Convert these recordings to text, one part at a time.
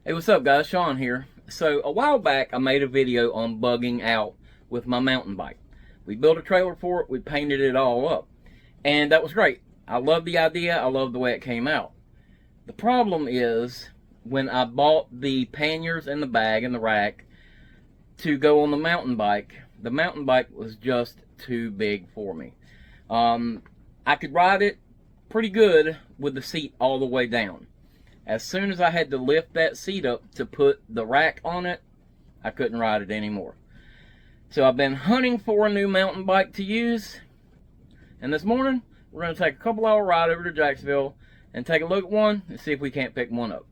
Hey, what's up guys? Sean here. So a while back I made a video on bugging out with my mountain bike. We built a trailer for it, we painted it all up, and that was great. I love the idea, I love the way it came out. The problem is when I bought the panniers and the bag and the rack to go on the mountain bike was just too big for me. I could ride it pretty good with the seat all the way down. As soon as I had to lift that seat up to put the rack on it, I couldn't ride it anymore. So I've been hunting for a new mountain bike to use, and this morning we're going to take a couple-hour ride over to Jacksonville and take a look at one and see if we can't pick one up.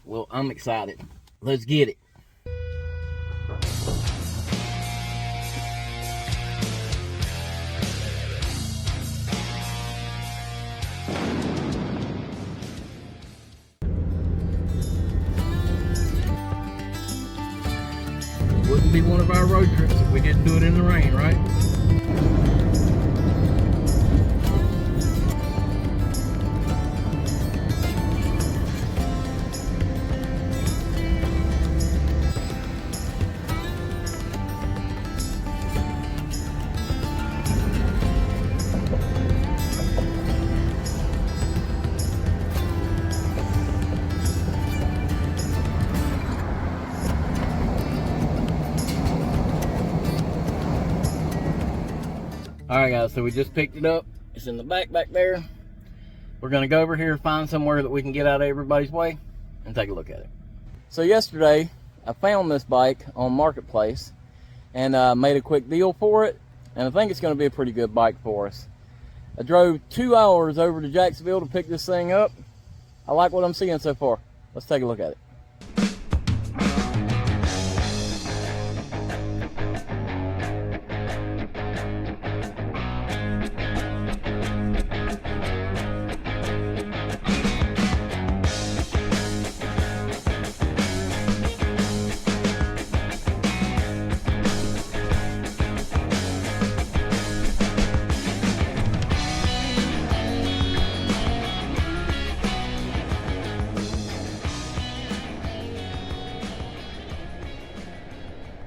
Well, I'm excited. Let's get it. Wouldn't be one of our road trips if we didn't do it in the rain, right? Alright guys, so we just picked it up. It's in the back there. We're going to go over here, find somewhere that we can get out of everybody's way and take a look at it. So yesterday, I found this bike on Marketplace and made a quick deal for it. And I think it's going to be a pretty good bike for us. I drove 2 hours over to Jacksonville to pick this thing up. I like what I'm seeing so far. Let's take a look at it.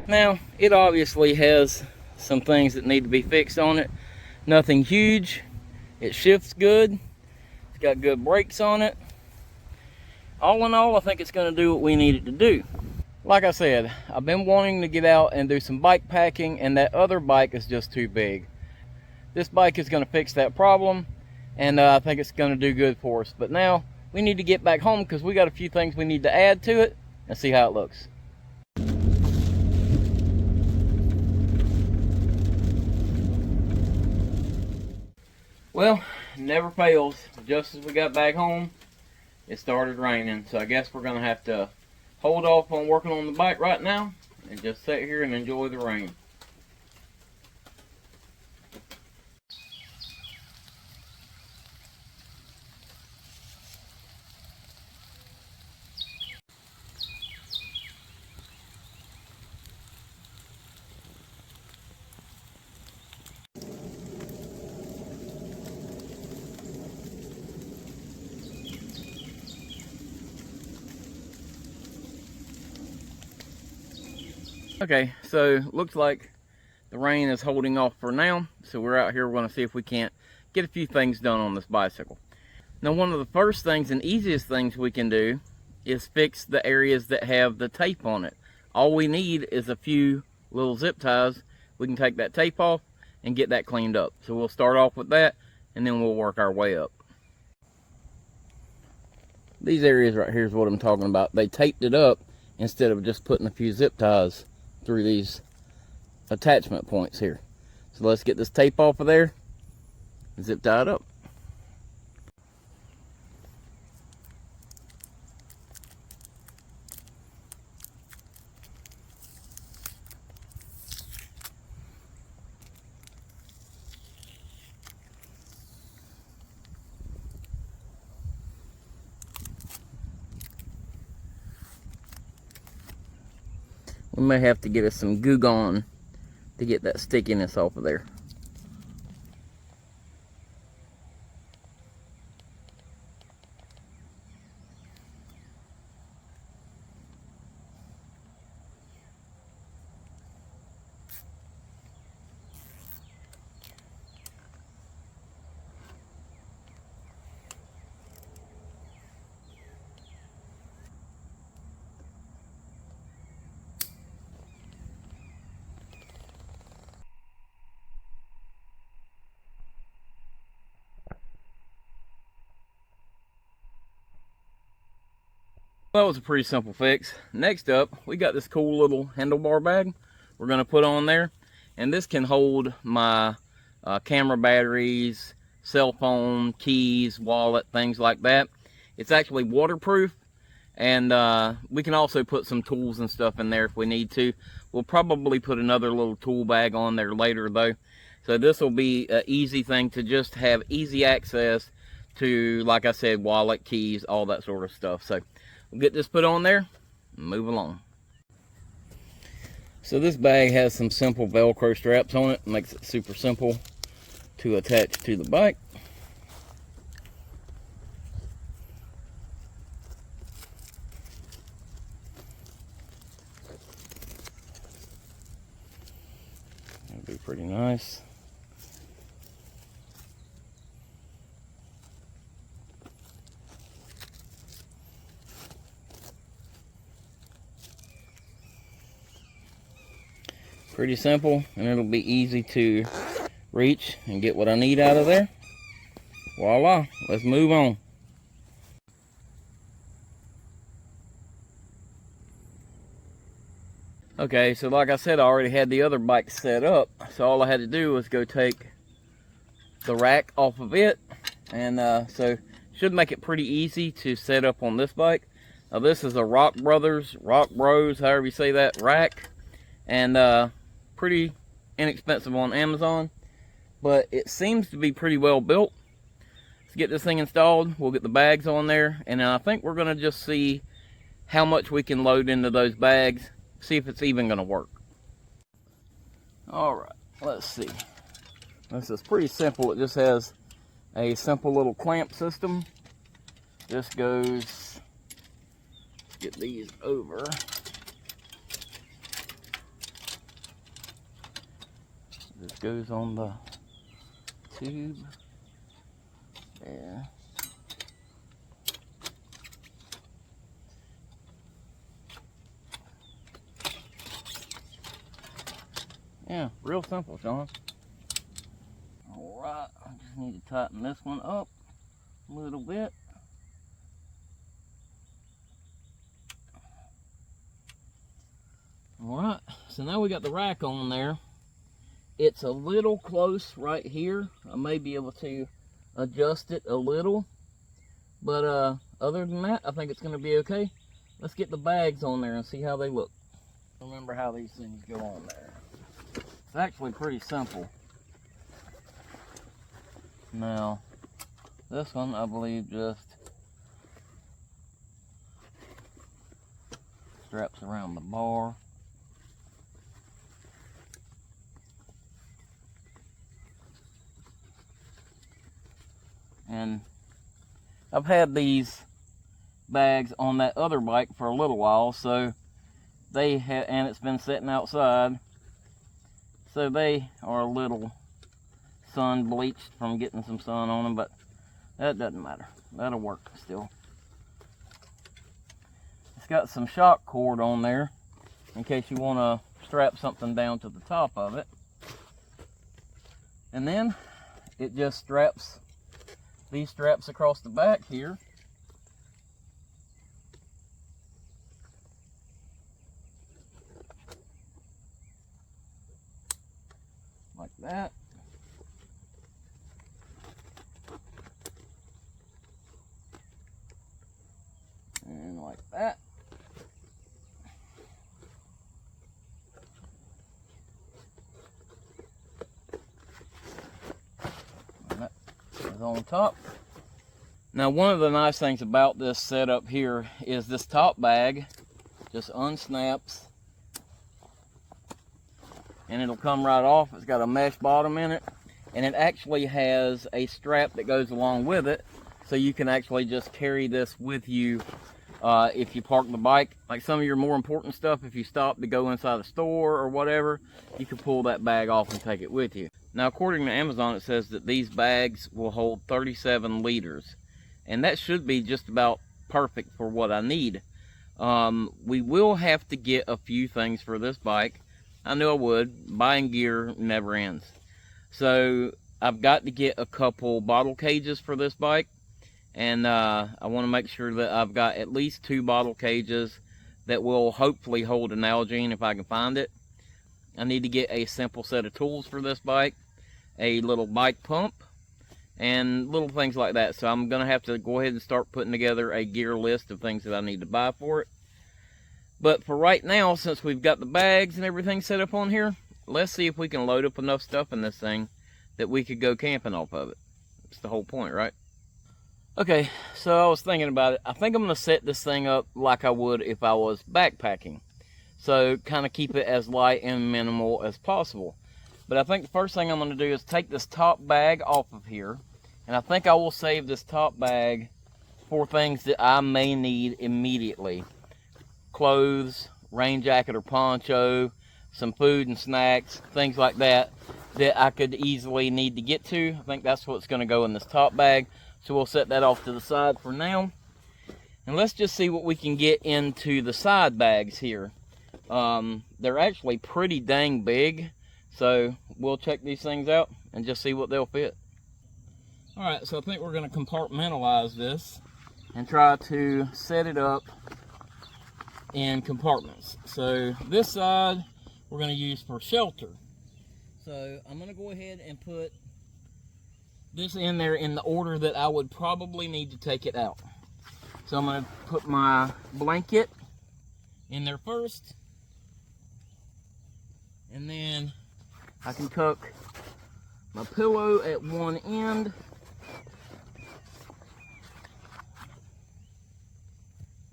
Now, it obviously has some things that need to be fixed on it. Nothing huge. It shifts good. It's got good brakes on it. All in all, I think it's going to do what we need it to do. Like I said, I've been wanting to get out and do some bike packing, and that other bike is just too big. This bike is going to fix that problem, and I think it's going to do good for us. But now, we need to get back home because we got a few things we need to add to it and see how it looks. Well, never fails. Just as we got back home, it started raining. So I guess we're going to have to hold off on working on the bike right now and just sit here and enjoy the rain. Okay, so looks like the rain is holding off for now. So we're out here, we're going to see if we can't get a few things done on this bicycle. Now, one of the first things and easiest things we can do is fix the areas that have the tape on it. All we need is a few little zip ties. We can take that tape off and get that cleaned up. So we'll start off with that and then we'll work our way up. These areas right here is what I'm talking about. They taped it up instead of just putting a few zip ties through these attachment points here. So let's get this tape off of there and zip tie it up. We may have to get us some Goo Gone to get that stickiness off of there. Well, it was a pretty simple fix. Next up, we got this cool little handlebar bag we're going to put on there. And this can hold my camera batteries, cell phone, keys, wallet, things like that. It's actually waterproof. And we can also put some tools and stuff in there if we need to. We'll probably put another little tool bag on there later though. So this will be an easy thing to just have easy access to, like I said, wallet, keys, all that sort of stuff. So we'll get this put on there and move along. So this bag has some simple Velcro straps on it. Makes it super simple to attach to the bike. That'll be pretty nice. Pretty simple, and it'll be easy to reach and get what I need out of there. Voila, let's move on. Okay, so like I said, I already had the other bike set up, so all I had to do was go take the rack off of it, and so should make it pretty easy to set up on this bike. Now this is a Rock Bros, however you say that, rack, and pretty inexpensive on Amazon, but it seems to be pretty well built. Let's get this thing installed. We'll get the bags on there, and I think we're gonna just see how much we can load into those bags, see if it's even gonna work. All right, let's see. This is pretty simple. It just has a simple little clamp system. Just goes, get these over. This goes on the tube there. Yeah, real simple, Sean. Alright, I just need to tighten this one up a little bit. Alright, so now we got the rack on there. It's a little close right here. I may be able to adjust it a little, but other than that, I think it's going to be okay. Let's get the bags on there and see how they look. Remember how these things go on there. It's actually pretty simple. Now, this one I believe just straps around the bar. And I've had these bags on that other bike for a little while, so they have, and it's been sitting outside, so they are a little sun bleached from getting some sun on them, but that doesn't matter. That'll work still. It's got some shock cord on there in case you want to strap something down to the top of it. And then it just straps these straps across the back here. Like that. And like that. And that is on top. Now, one of the nice things about this setup here is this top bag just unsnaps and it'll come right off. It's got a mesh bottom in it, and it actually has a strap that goes along with it, so you can actually just carry this with you if you park the bike. Like some of your more important stuff, if you stop to go inside a store or whatever, you can pull that bag off and take it with you. Now, according to Amazon, it says that these bags will hold 37 liters. And that should be just about perfect for what I need. We will have to get a few things for this bike. I knew I would. Buying gear never ends. So I've got to get a couple bottle cages for this bike. And I want to make sure that I've got at least 2 bottle cages that will hopefully hold an Nalgene if I can find it. I need to get a simple set of tools for this bike, a little bike pump, and little things like that. So I'm going to have to go ahead and start putting together a gear list of things that I need to buy for it. But for right now, since we've got the bags and everything set up on here, let's see if we can load up enough stuff in this thing that we could go camping off of it. That's the whole point, right? Okay, so I was thinking about it. I think I'm going to set this thing up like I would if I was backpacking. So kind of keep it as light and minimal as possible. But I think the first thing I'm going to do is take this top bag off of here. And I think I will save this top bag for things that I may need immediately. Clothes, rain jacket or poncho, some food and snacks, things like that I could easily need to get to. I think that's what's going to go in this top bag. So we'll set that off to the side for now. And let's just see what we can get into the side bags here. They're actually pretty dang big. So we'll check these things out and just see what they'll fit. Alright, so I think we're going to compartmentalize this and try to set it up in compartments. So this side we're going to use for shelter. So I'm going to go ahead and put this in there in the order that I would probably need to take it out. So I'm going to put my blanket in there first, and then I can tuck my pillow at one end.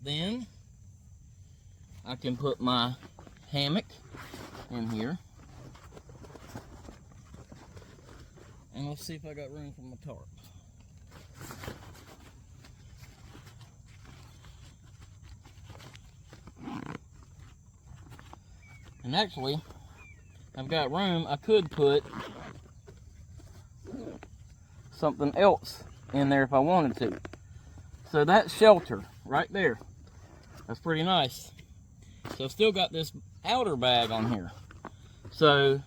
Then I can put my hammock in here. And let's see if I got room for my tarp. And actually, I've got room. I could put something else in there if I wanted to. So that's shelter right there. That's pretty nice. So I've still got this outer bag on here. So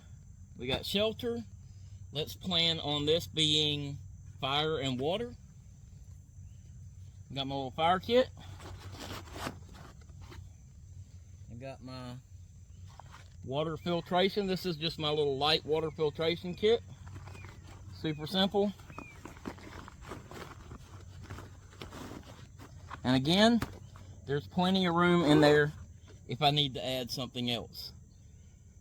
we got shelter. Let's plan on this being fire and water. Got my little fire kit. I got my water filtration. This is just my little light water filtration kit. Super simple. And again, there's plenty of room in there if I need to add something else.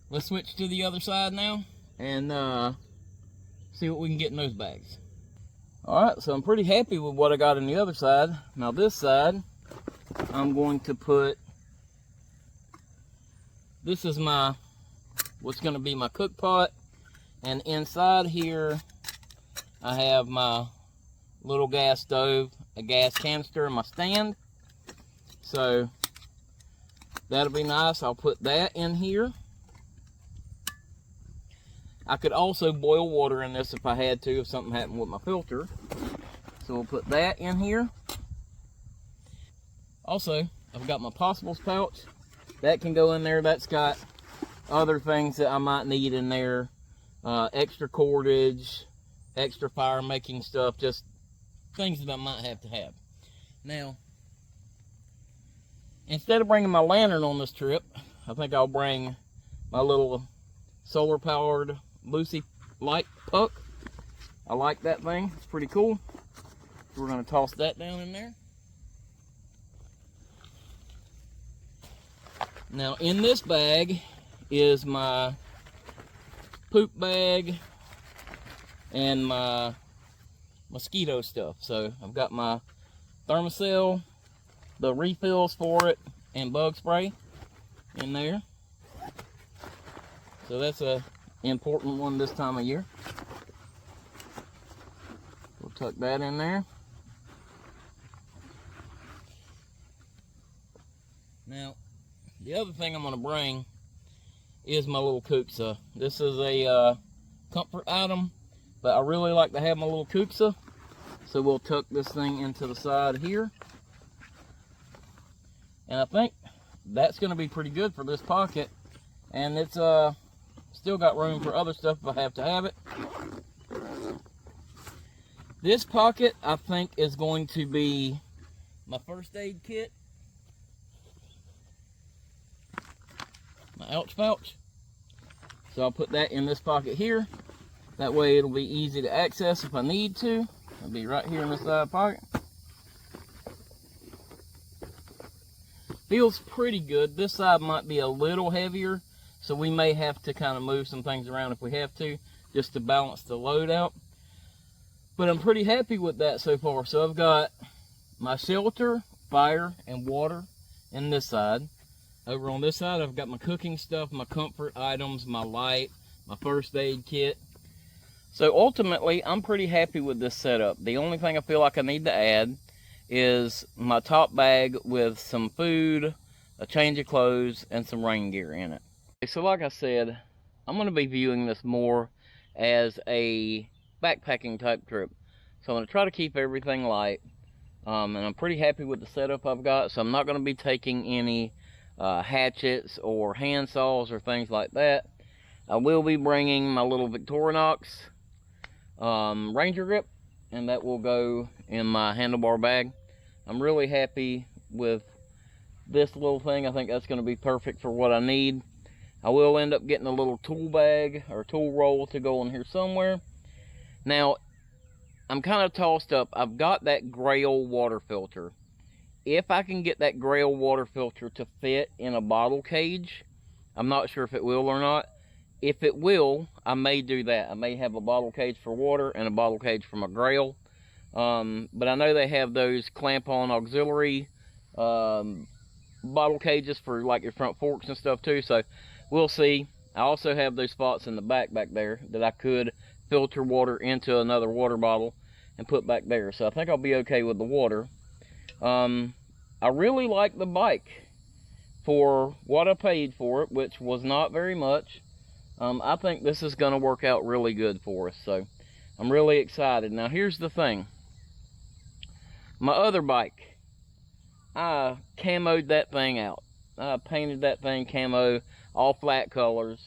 Let's switch to the other side now and see what we can get in those bags. Alright, so I'm pretty happy with what I got on the other side. Now this side, I'm going to put, this is my, what's going to be my cook pot. And inside here, I have my little gas stove, a gas canister, and my stand. So that'll be nice. I'll put that in here. I could also boil water in this if I had to, if something happened with my filter. So we'll put that in here. Also, I've got my possibles pouch. That can go in there. That's got other things that I might need in there. Extra cordage, extra fire making stuff, just things that I might have to have. Now, instead of bringing my lantern on this trip, I think I'll bring my little solar powered Lucy light puck. I like that thing. It's pretty cool. So we're going to toss that down in there. Now in this bag is my poop bag and my mosquito stuff. So I've got my Thermacell, the refills for it, and bug spray in there. So that's a important one this time of year. We'll tuck that in there. Now, the other thing I'm going to bring is my little Kuxa. This is a comfort item, but I really like to have my little Kuxa. So we'll tuck this thing into the side here. And I think that's going to be pretty good for this pocket. And it's still got room for other stuff if I have to have it. This pocket, I think, is going to be my first aid kit, my ouch pouch. So I'll put that in this pocket here. That way it'll be easy to access if I need to. It'll be right here in this side pocket. Feels pretty good. This side might be a little heavier, so we may have to kind of move some things around if we have to, just to balance the load out. But I'm pretty happy with that so far. So I've got my shelter, fire, and water in this side. Over on this side, I've got my cooking stuff, my comfort items, my light, my first aid kit. So ultimately, I'm pretty happy with this setup. The only thing I feel like I need to add is my top bag with some food, a change of clothes, and some rain gear in it. So like I said, I'm going to be viewing this more as a backpacking type trip. So I'm going to try to keep everything light. And I'm pretty happy with the setup I've got. So I'm not going to be taking any hatchets or hand saws or things like that. I will be bringing my little Victorinox Ranger grip, and that will go in my handlebar bag. I'm really happy with this little thing. I think that's going to be perfect for what I need. I will end up getting a little tool bag or tool roll to go in here somewhere. Now, I'm kind of tossed up. I've got that Grail water filter. If I can get that Grail water filter to fit in a bottle cage, I'm not sure if it will or not. If it will, I may do that. I may have a bottle cage for water and a bottle cage for my Grail. But I know they have those clamp-on auxiliary bottle cages for like your front forks and stuff too. So we'll see. I also have those spots in the back there that I could filter water into another water bottle and put back there. So I think I'll be okay with the water. I really like the bike for what I paid for it, which was not very much. I think this is going to work out really good for us. So I'm really excited. Now here's the thing. My other bike, I camoed that thing out. I painted that thing camo, all flat colors.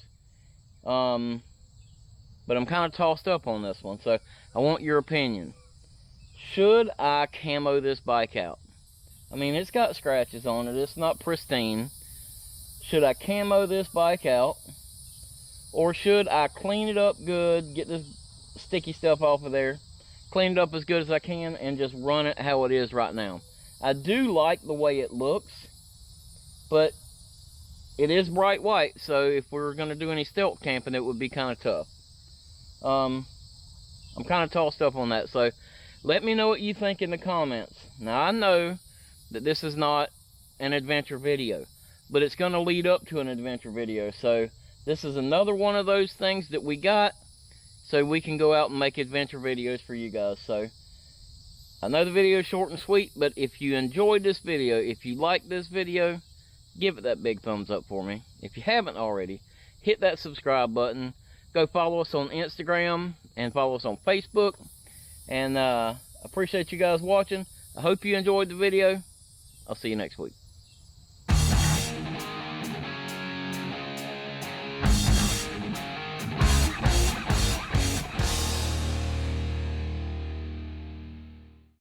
But I'm kind of tossed up on this one, so I want your opinion. Should I camo this bike out? I mean, it's got scratches on it. It's not pristine. Should I camo this bike out? Or should I clean it up good, get this sticky stuff off of there, clean it up as good as I can, and just run it how it is right now? I do like the way it looks, but it is bright white, so if we were going to do any stealth camping, it would be kind of tough. I'm kind of tossed up on that, so let me know what you think in the comments. Now, I know that this is not an adventure video, but it's going to lead up to an adventure video, so this is another one of those things that we got so we can go out and make adventure videos for you guys. So I know the video is short and sweet, but if you enjoyed this video, if you like this video, give it that big thumbs up for me. If you haven't already, hit that subscribe button. Go follow us on Instagram and follow us on Facebook. And I appreciate you guys watching. I hope you enjoyed the video. I'll see you next week.